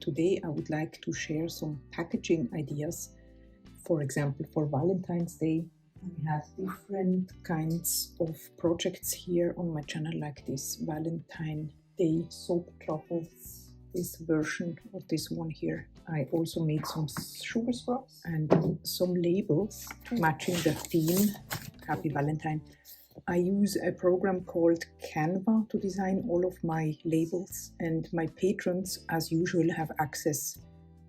today I would like to share some packaging ideas. For example, for Valentine's Day, I have different kinds of projects here on my channel, like this Valentine Day soap truffles, this version or this one here. I also made some sugar scrubs and some labels matching the theme, Happy Valentine. I use a program called Canva to design all of my labels, and my patrons, as usual, have access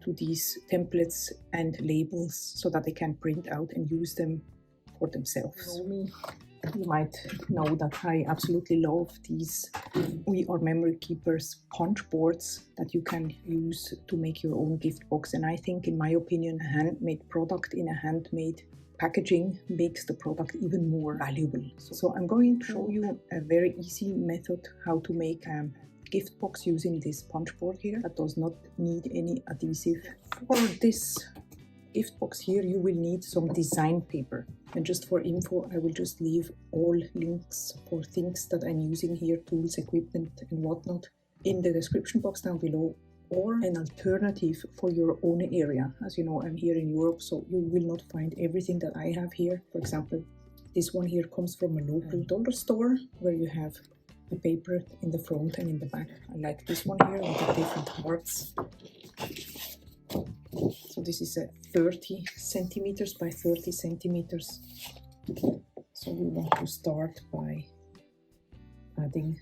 to these templates and labels so that they can print out and use them for themselves. You might know that I absolutely love these We Are Memory Keepers punch boards that you can use to make your own gift box. And I think, in my opinion, a handmade product in a handmade packaging makes the product even more valuable. So I'm going to show you a very easy method how to make a gift box using this punch board here that does not need any adhesive. For this gift box here, you will need some design paper. And just for info, I will just leave all links for things that I'm using here, tools, equipment and whatnot, in the description box down below, or an alternative for your own area. As you know, I'm here in Europe, so you will not find everything that I have here. For example, this one here comes from a local dollar store where you have the paper in the front and in the back. I like this one here with the different parts. So this is a 30 centimeters by 30 centimeters. So we want to start by adding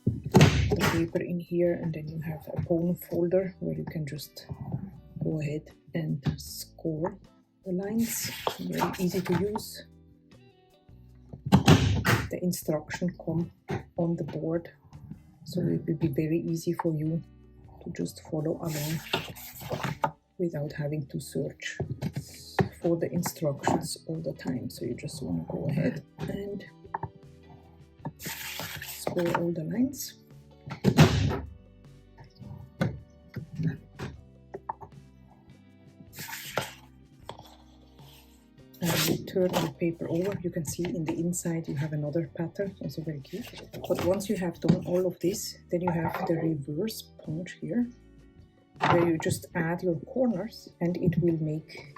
the paper in here, and then you have a bone folder where you can just go ahead and score the lines. Very easy to use. The instructions come on the board, so it will be very easy for you to just follow along without having to search for the instructions all the time. So you just want to go ahead and score all the lines. And you turn the paper over. You can see in the inside you have another pattern, also very cute. But once you have done all of this, then you have the reverse punch here, where you just add your corners, and it will make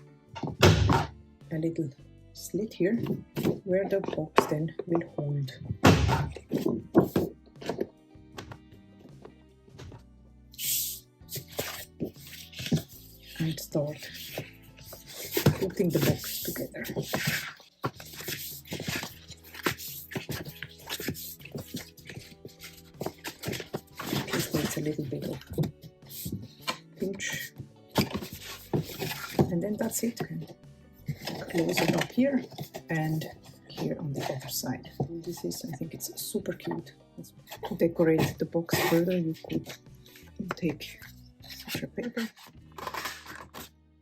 a little slit here where the box then will hold. And start putting the box together. Just needs a little bit of pinch, and then that's it. Close it up here and here on the other side. This is, I think it's super cute. To decorate the box further, you could take such a paper,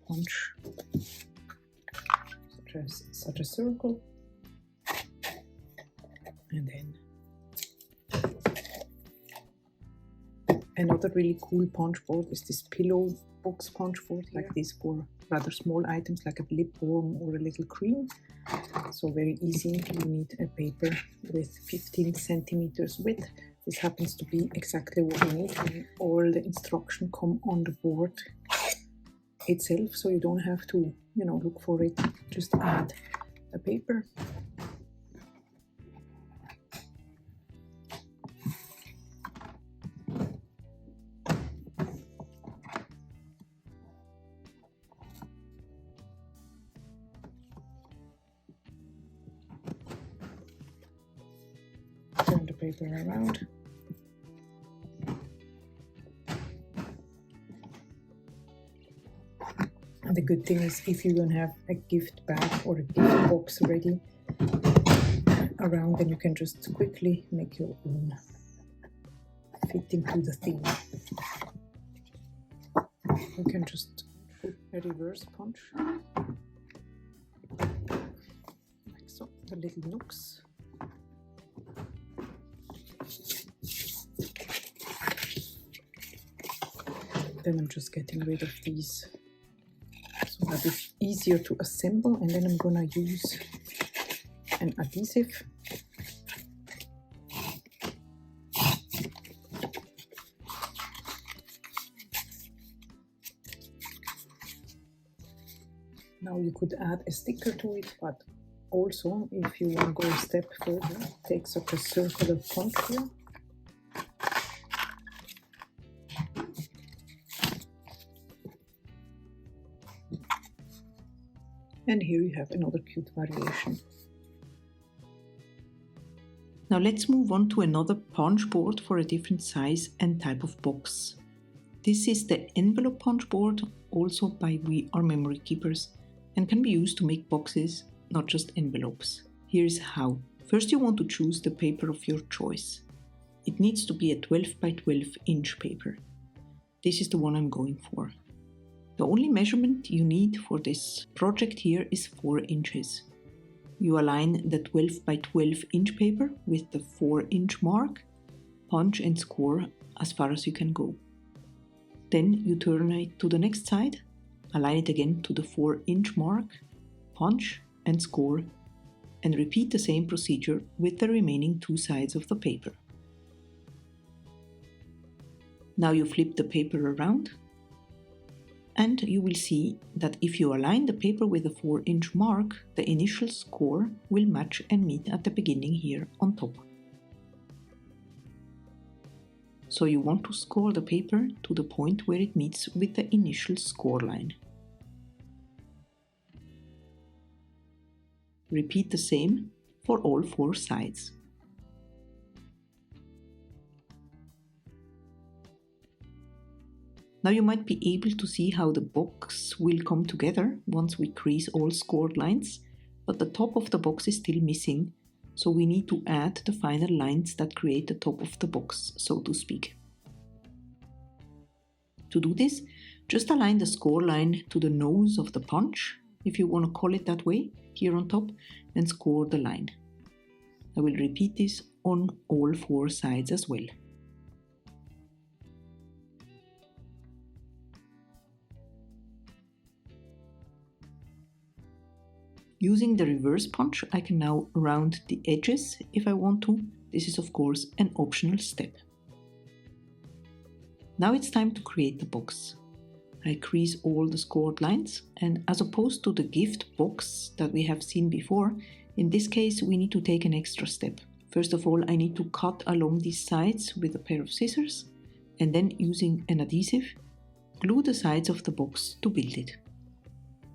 punch such a circle, and then another really cool punch board is this pillow box punch board, like this for rather small items like a lip balm or a little cream. So very easy. You need a paper with 15 centimeters width. This happens to be exactly what you need, and all the instructions come on the board itself, so you don't have to, look for it. Just add the paper. Turn the paper around. And the good thing is, if you don't have a gift bag or a gift box ready around, then you can just quickly make your own fitting to the theme. You can just put a reverse punch, like so, the little nooks. Then I'm just getting rid of these so that it's easier to assemble, and then I'm gonna use an adhesive. Now you could add a sticker to it, but also if you want to go a step further, take such a circular punch here. And here you have another cute variation. Now let's move on to another punch board for a different size and type of box. This is the envelope punch board, also by We Are Memory Keepers, and can be used to make boxes, not just envelopes. Here's how. First you want to choose the paper of your choice. It needs to be a 12 by 12 inch paper. This is the one I'm going for. The only measurement you need for this project here is 4 inches. You align the 12 by 12 inch paper with the 4 inch mark, punch and score as far as you can go. Then you turn it to the next side, align it again to the 4 inch mark, punch and score, and repeat the same procedure with the remaining 2 sides of the paper. Now you flip the paper around, and you will see that if you align the paper with a 4 inch mark, the initial score will match and meet at the beginning here on top. So you want to score the paper to the point where it meets with the initial score line. Repeat the same for all 4 sides. Now you might be able to see how the box will come together once we crease all scored lines, but the top of the box is still missing, so we need to add the final lines that create the top of the box, so to speak. To do this, just align the score line to the nose of the punch, if you want to call it that way, here on top, and score the line. I will repeat this on all 4 sides as well. Using the reverse punch, I can now round the edges if I want to. This is of course an optional step. Now it's time to create the box. I crease all the scored lines, and as opposed to the gift box that we have seen before, in this case we need to take an extra step. First of all, I need to cut along these sides with a pair of scissors, and then using an adhesive, glue the sides of the box to build it.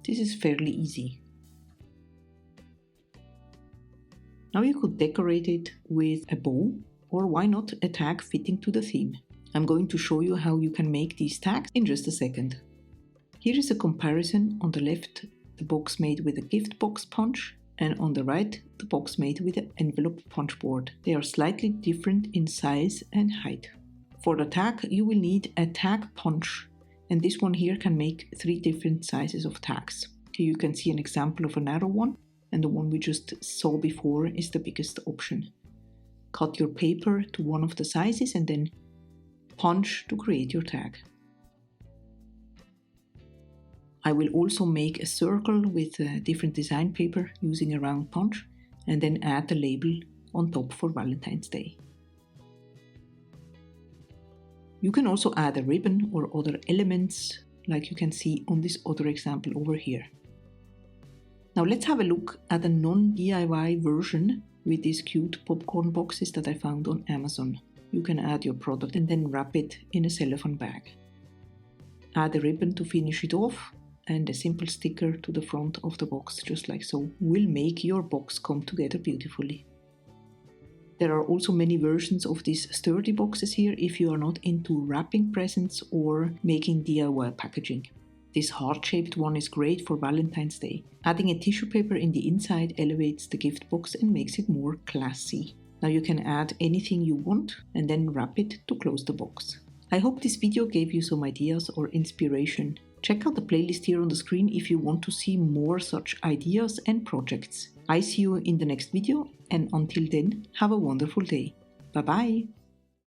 This is fairly easy. Now you could decorate it with a bow, or why not a tag fitting to the theme. I'm going to show you how you can make these tags in just a second. Here is a comparison. On the left, the box made with a gift box punch, and on the right, the box made with an envelope punch board. They are slightly different in size and height. For the tag, you will need a tag punch, and this one here can make 3 different sizes of tags. Here you can see an example of a narrow one, and the one we just saw before is the biggest option. Cut your paper to one of the sizes and then punch to create your tag. I will also make a circle with a different design paper using a round punch, and then add the label on top for Valentine's Day. You can also add a ribbon or other elements, like you can see on this other example over here. Now let's have a look at a non-DIY version with these cute popcorn boxes that I found on Amazon. You can add your product and then wrap it in a cellophane bag. Add a ribbon to finish it off, and a simple sticker to the front of the box, just like so, will make your box come together beautifully. There are also many versions of these sturdy boxes here if you are not into wrapping presents or making DIY packaging. This heart-shaped one is great for Valentine's Day. Adding a tissue paper in the inside elevates the gift box and makes it more classy. Now you can add anything you want and then wrap it to close the box. I hope this video gave you some ideas or inspiration. Check out the playlist here on the screen if you want to see more such ideas and projects. I see you in the next video, and until then, have a wonderful day. Bye bye!